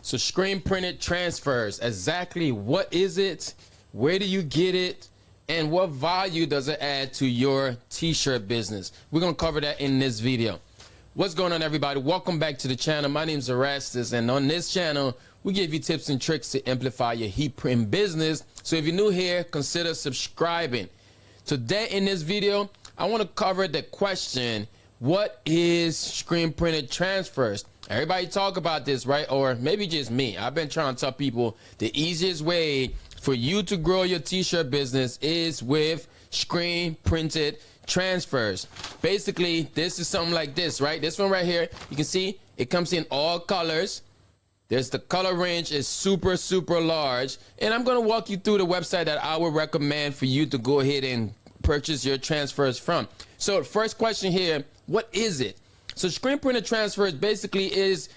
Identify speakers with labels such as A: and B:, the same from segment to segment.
A: So screen printed transfers, exactly what is it? Where do you get it? And what value does it add to your t-shirt business? We're gonna cover that in this video. What's going on, everybody? Welcome back to the channel. My name is Erastus, and on this channel, we give you tips and tricks to amplify your heat print business. So if you're new here, consider subscribing. Today in this video, I wanna cover the question, what is screen printed transfers? Everybody talk about this, right? Or maybe just me. I've been trying to tell people the easiest way for you to grow your t-shirt business is with screen printed transfers. Basically, this is something like this, right? This one right here, you can see it comes in all colors. There's the color range is super large, and I'm going to walk you through the website that I would recommend for you to go ahead and purchase your transfers from. So first question here, what is it? So screen printed transfers basically it's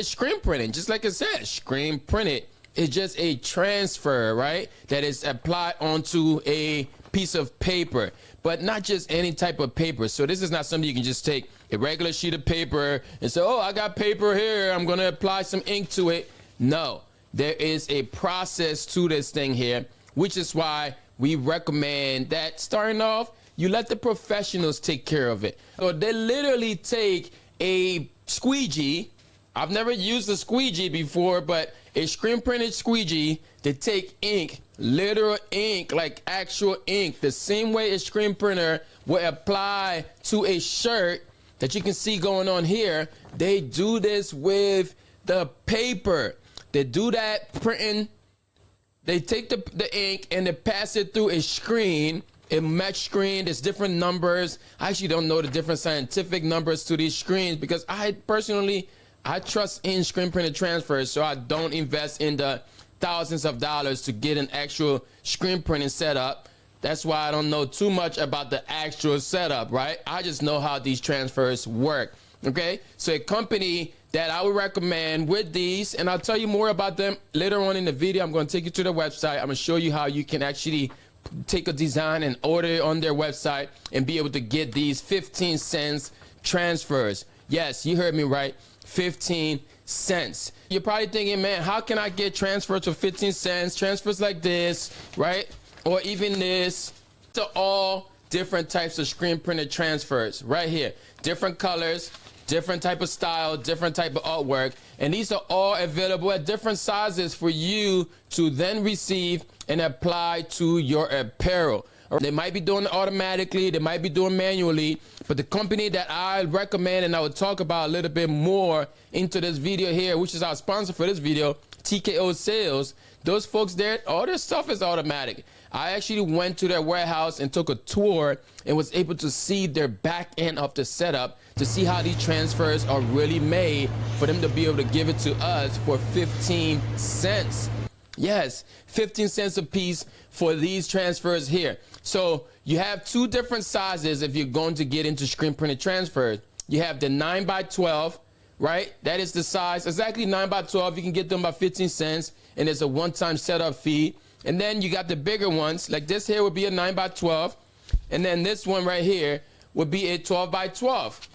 A: screen printing, just like it says, screen printed. It's just a transfer, right? That is applied onto a piece of paper, but not just any type of paper. So this is not something you can just take a regular sheet of paper and say, oh, I got paper here, I'm gonna apply some ink to it. No, there is a process to this thing here, which is why we recommend that starting off, you let the professionals take care of it. So they literally take a squeegee. I've never used a squeegee before, but a screen printed squeegee, they take ink, literal ink, like actual ink, the same way a screen printer will apply to a shirt that you can see going on here. They do this with the paper. They do that printing. They take the ink and they pass it through a screen, a mesh screen. There's different numbers. I actually don't know the different scientific numbers to these screens because I trust in screen printed transfers, so I don't invest in the thousands of dollars to get an actual screen printing setup. That's why I don't know too much about the actual setup, right? I just know how these transfers work, okay? So a company that I would recommend with these, and I'll tell you more about them later on in the video. I'm gonna take you to the website. I'm gonna show you how you can actually take a design and order it on their website and be able to get these 15 cents transfers. Yes, you heard me right, 15 cents. You're probably thinking, man, how can I get transfers for 15 cents? Transfers like this, right? Or even this. To all different types of screen printed transfers right here. Different colors, different type of style, different type of artwork. And these are all available at different sizes for you to then receive and apply to your apparel. They might be doing it automatically, they might be doing manually, but the company that I recommend and I will talk about a little bit more into this video here, which is our sponsor for this video, TKO Sales, those folks there, all their stuff is automatic. I actually went to their warehouse and took a tour and was able to see their back end of the setup to see how these transfers are really made for them to be able to give it to us for 15 cents. Yes, 15 cents a piece for these transfers here. So you have two different sizes if you're going to get into screen printed transfers. You have the 9x12, right? That is the size, exactly 9x12. You can get them by 15 cents, and there's a one-time setup fee. And then you got the bigger ones, like this here would be a 9x12, and then this one right here would be a 12x12.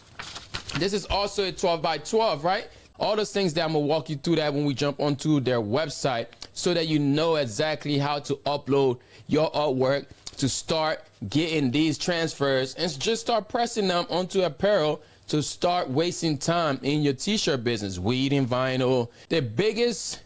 A: This is also a 12x12, right? All those things that I'm gonna walk you through that when we jump onto their website so that you know exactly how to upload your artwork to start getting these transfers and just start pressing them onto apparel to start wasting time in your t-shirt business, weeding vinyl. The biggest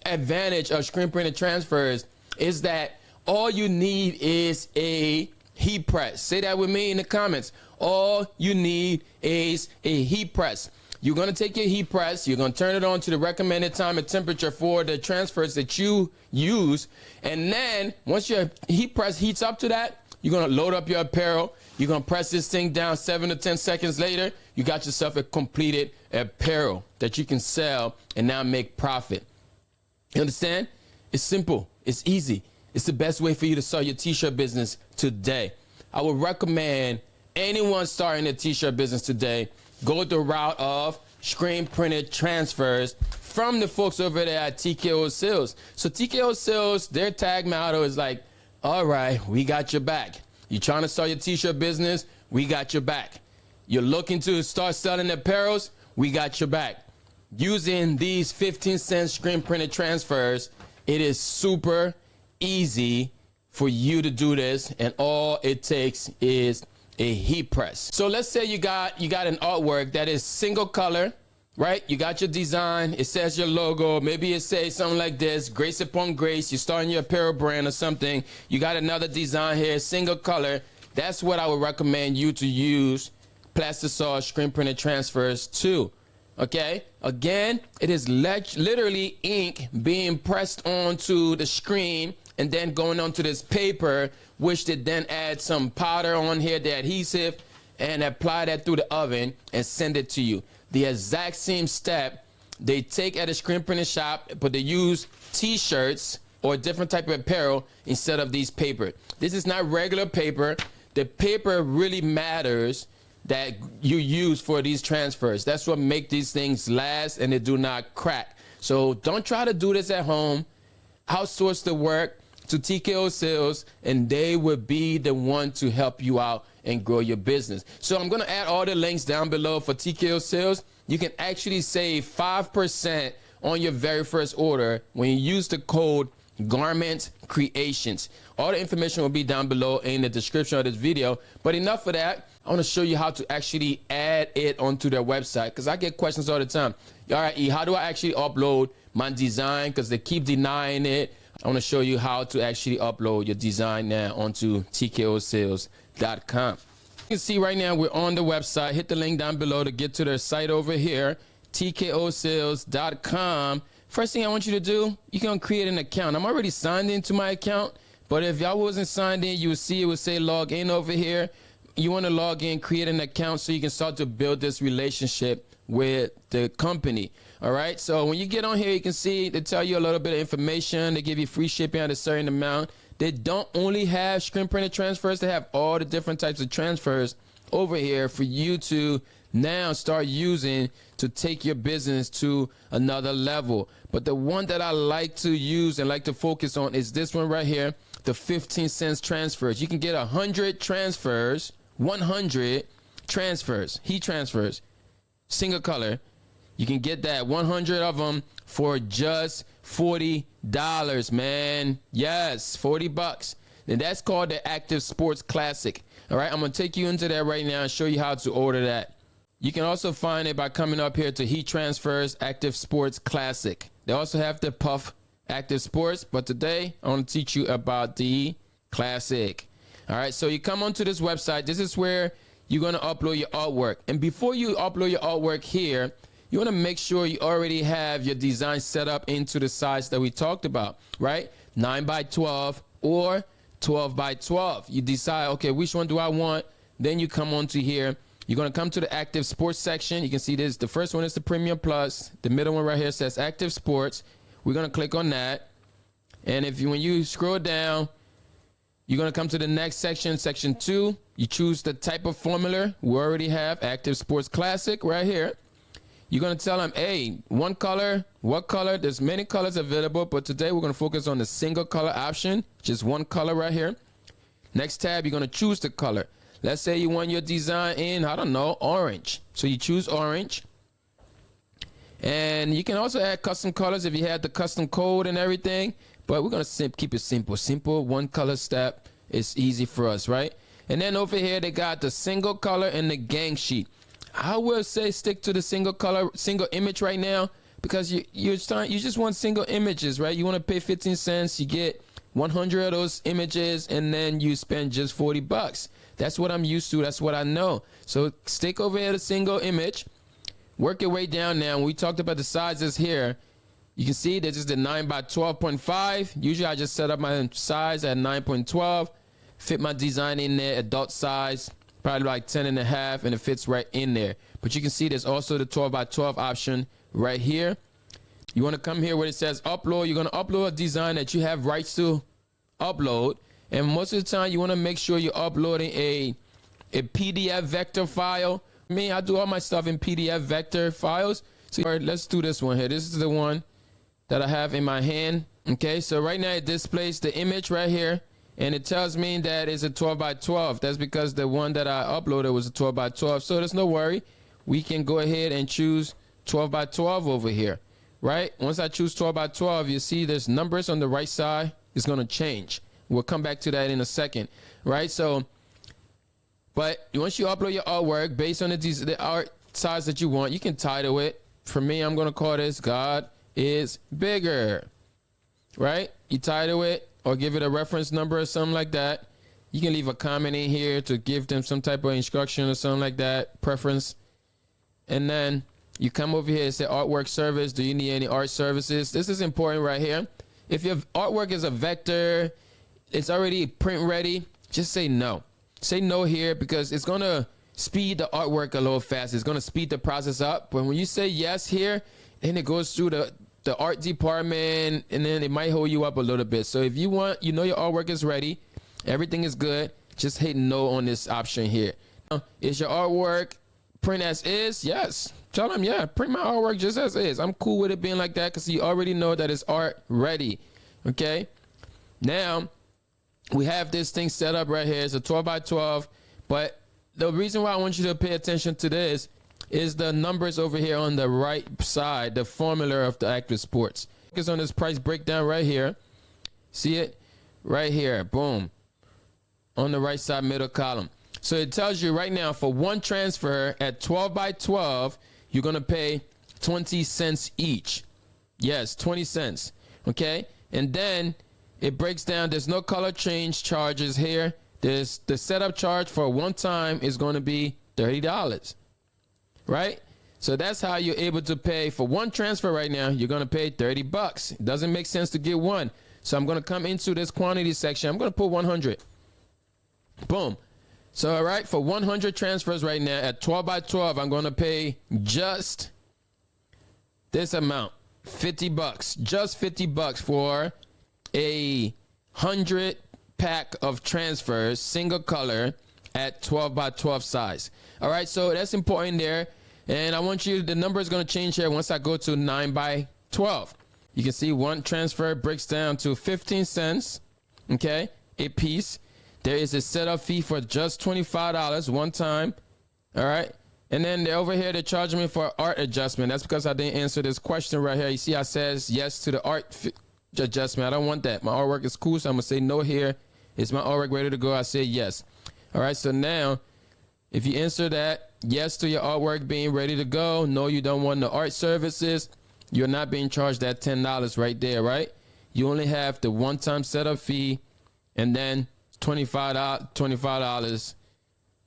A: advantage of screen printed transfers is that all you need is a heat press. Say that with me in the comments. All you need is a heat press. You're gonna take your heat press, you're gonna turn it on to the recommended time and temperature for the transfers that you use. And then once your heat press heats up to that, you're gonna load up your apparel. You're gonna press this thing down 7 to 10 seconds later, you got yourself a completed apparel that you can sell and now make profit. You understand? It's simple, it's easy. It's the best way for you to start your t-shirt business today. I would recommend anyone starting a t-shirt business today, go the route of screen printed transfers from the folks over there at TKO Sales. So TKO Sales, their tag motto is like, all right, we got your back. You trying to start your t-shirt business? We got your back. You're looking to start selling apparels? We got your back. using these 15-cent screen printed transfers, it is super easy for you to do this, and all it takes is a heat press. So let's say you got an artwork that is single color, right? You got your design, it says your logo, maybe it says something like this, Grace Upon Grace, you're starting your apparel brand or something, you got another design here, single color. That's what I would recommend you to use Plastisol screen printed transfers to. Okay, again, it is literally ink being pressed onto the screen and then going onto this paper, which they then add some powder on here, the adhesive, and apply that through the oven and send it to you. The exact same step they take at a screen printing shop, but they use t-shirts or different type of apparel instead of these paper. This is not regular paper. The paper really matters that you use for these transfers. That's what make these things last and they do not crack. So don't try to do this at home. Outsource the work to TKO Sales, and they will be the one to help you out and grow your business. So I'm gonna add all the links down below for TKO Sales. You can actually save 5% on your very first order when you use the code Garment Creations. All the information will be down below in the description of this video. But enough of that. I want to show you how to actually add it onto their website, because I get questions all the time. All right, E, how do I actually upload my design? Because they keep denying it. I want to show you how to actually upload your design now onto tkosales.com. You can see right now we're on the website. Hit the link down below to get to their site over here, tkosales.com. First thing I want you to do, you can create an account. I'm already signed into my account, but if y'all wasn't signed in, you will see it will say log in over here. You want to log in, create an account so you can start to build this relationship with the company. All right, so when you get on here, you can see they tell you a little bit of information. They give you free shipping at a certain amount. They don't only have screen printed transfers, they have all the different types of transfers over here for you to now start using to take your business to another level. But the one that I like to use and like to focus on is this one right here, the 15-cent transfers. You can get 100 transfers, 100 transfers, heat transfers, single color. You can get that 100 of them for just $40, man. Yes, 40 bucks. And that's called the Active Sports Classic. All right, I'm gonna take you into that right now and show you how to order that. You can also find it by coming up here to Heat Transfers Active Sports Classic. They also have the Puff Active Sports, but today I want to teach you about the Classic. All right, so you come onto this website. This is where you're gonna upload your artwork. And before you upload your artwork here, you want to make sure you already have your design set up into the size that we talked about, right? 9x12 or 12x12. You decide, okay, which one do I want? Then you come onto here. You're going to come to the Active Sports section. You can see this. The first one is the Premium Plus. The middle one right here says Active Sports. We're going to click on that. And when you scroll down, you're going to come to the next section, section 2. You choose the type of formula. We already have Active Sports Classic right here. You're going to tell them, hey, one color, what color? There's many colors available, but today we're going to focus on the single color option, just one color right here. Next tab, you're going to choose the color. Let's say you want your design in, I don't know, orange. So you choose orange. And you can also add custom colors if you had the custom code and everything, but we're going to keep it simple. Simple, one color step is easy for us, right? And then over here, they got the single color and the gang sheet. I will say stick to the single color, single image right now, because you just want single images, right? You want to pay 15 cents, you get 100 of those images, and then you spend just 40 bucks. That's what I'm used to. That's what I know. So stick over here to single image, work your way down now. We talked about the sizes here. You can see this is the 9x12.5. Usually I just set up my size at 9.12, fit my design in there, adult size, probably like 10.5, and it fits right in there. But you can see there's also the 12x12 option right here. You want to come here where it says upload. You're going to upload a design that you have rights to upload. And most of the time you want to make sure you're uploading a PDF vector file. I do all my stuff in PDF vector files. So all right, let's do this one here. This is the one that I have in my hand. Okay, so right now it displays the image right here. And it tells me that it's a 12x12. That's because the one that I uploaded was a 12x12. So there's no worry. We can go ahead and choose 12 by 12 over here, right? Once I choose 12 by 12, you see there's numbers on the right side. It's going to change. We'll come back to that in a second, right? So, but once you upload your artwork based on the art size that you want, you can title it. For me, I'm going to call this God is Bigger, right? You title it or give it a reference number or something like that. You can leave a comment in here to give them some type of instruction or something like that, preference. And then you come over here and say artwork service. Do you need any art services? This is important right here. If your artwork is a vector, it's already print ready, just say no. Say no here because it's going to speed the artwork a little fast. It's going to speed the process up. But when you say yes here, then it goes through the art department, and then it might hold you up a little bit. So if you want, you know your artwork is ready, everything is good, just hit no on this option here. Is your artwork print as is? Yes. Tell them, yeah, print my artwork just as is. I'm cool with it being like that because you already know that it's art ready. Okay. Now, we have this thing set up right here. It's a 12 by 12. But the reason why I want you to pay attention to this is the numbers over here on the right side, the formula of the active sports. Focus on this price breakdown right here. See it? Right here. Boom. On the right side middle column. So it tells you right now for one transfer at 12 by 12, you're going to pay 20 cents each. Yes, 20 cents. Okay? And then it breaks down. There's no color change charges here. There's the setup charge for one time is going to be $30. Right? So that's how you're able to pay for one transfer right now. You're going to pay 30 bucks. It doesn't make sense to get one. So I'm going to come into this quantity section. I'm going to put 100. Boom. So, all right, for 100 transfers right now at 12 by 12, I'm going to pay just this amount, 50 bucks, just 50 bucks for a 100 pack of transfers, single color at 12 by 12 size. All right, so that's important there. And I want you, the number is going to change here once I go to 9 by 12. You can see one transfer breaks down to 15 cents, okay, a piece. There is a setup fee for just $25 one time. All right. And then they're over here, they're charging me for art adjustment. That's because I didn't answer this question right here. You see, I says yes to the art adjustment. I don't want that. My artwork is cool, so I'm going to say no here. Is my artwork ready to go? I say yes. All right. So now, if you answer that yes to your artwork being ready to go, no, you don't want the art services, you're not being charged that $10 right there, right? You only have the one-time setup fee and then $25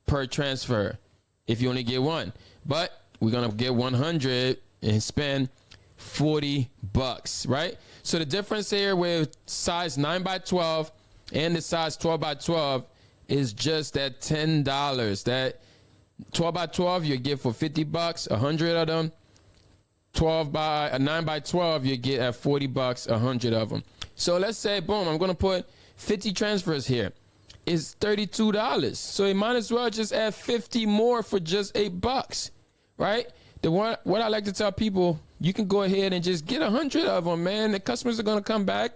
A: per transfer if you only get one. But we're going to get 100 and spend 40 bucks, right? So the difference here with size 9 by 12 and the size 12 by 12 is just that $10. That 12 by 12 you get for 50 bucks, 100 of them. 9 by 12 you get at 40 bucks, 100 of them. So let's say, boom, I'm going to put 50 transfers here. It's $32. So you might as well just add 50 more for just $8, right? What I like to tell people, you can go ahead and just get 100 of them, man. The customers are going to come back.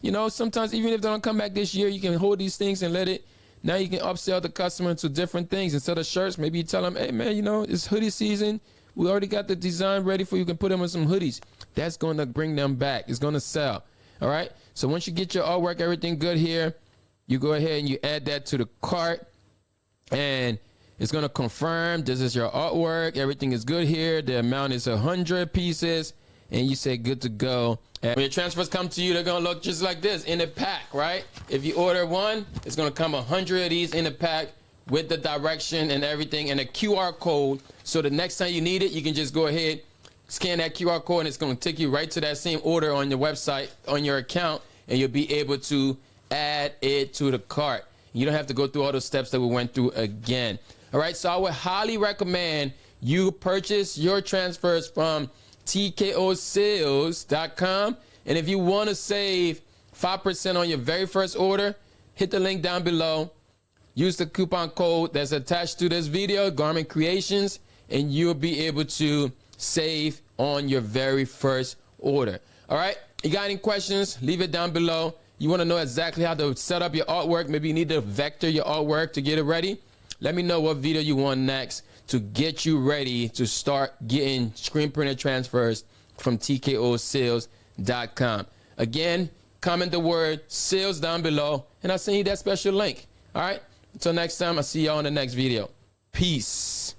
A: You know, sometimes even if they don't come back this year, you can hold these things and let it. Now you can upsell the customer to different things. Instead of shirts, maybe you tell them, hey, man, you know, it's hoodie season. We already got the design ready for you. You can put them on some hoodies. That's going to bring them back. It's going to sell. All right. So once you get your artwork, everything good here, you go ahead and you add that to the cart, and it's going to confirm this is your artwork. Everything is good here. The amount is 100 pieces, and you say good to go. And when your transfers come to you, they're going to look just like this in a pack, right? If you order one, it's going to come 100 of these in a pack with the direction and everything and a QR code. So the next time you need it, you can just go ahead, scan that QR code, and it's going to take you right to that same order on your website, on your account, and you'll be able to add it to the cart. You don't have to go through all those steps that we went through again. All right, so I would highly recommend you purchase your transfers from tkosales.com. And if you want to save 5% on your very first order, hit the link down below. Use the coupon code that's attached to this video, Garment Creations, and you'll be able to save on your very first order. All right, you got any questions? Leave it down below. You want to know exactly how to set up your artwork. Maybe you need to vector your artwork to get it ready. Let me know what video you want next. to get you ready to start getting screen printer transfers from TKOsales.com. Again, comment the word sales down below, and I'll send you that special link. All right? Until next time, I'll see y'all in the next video. Peace.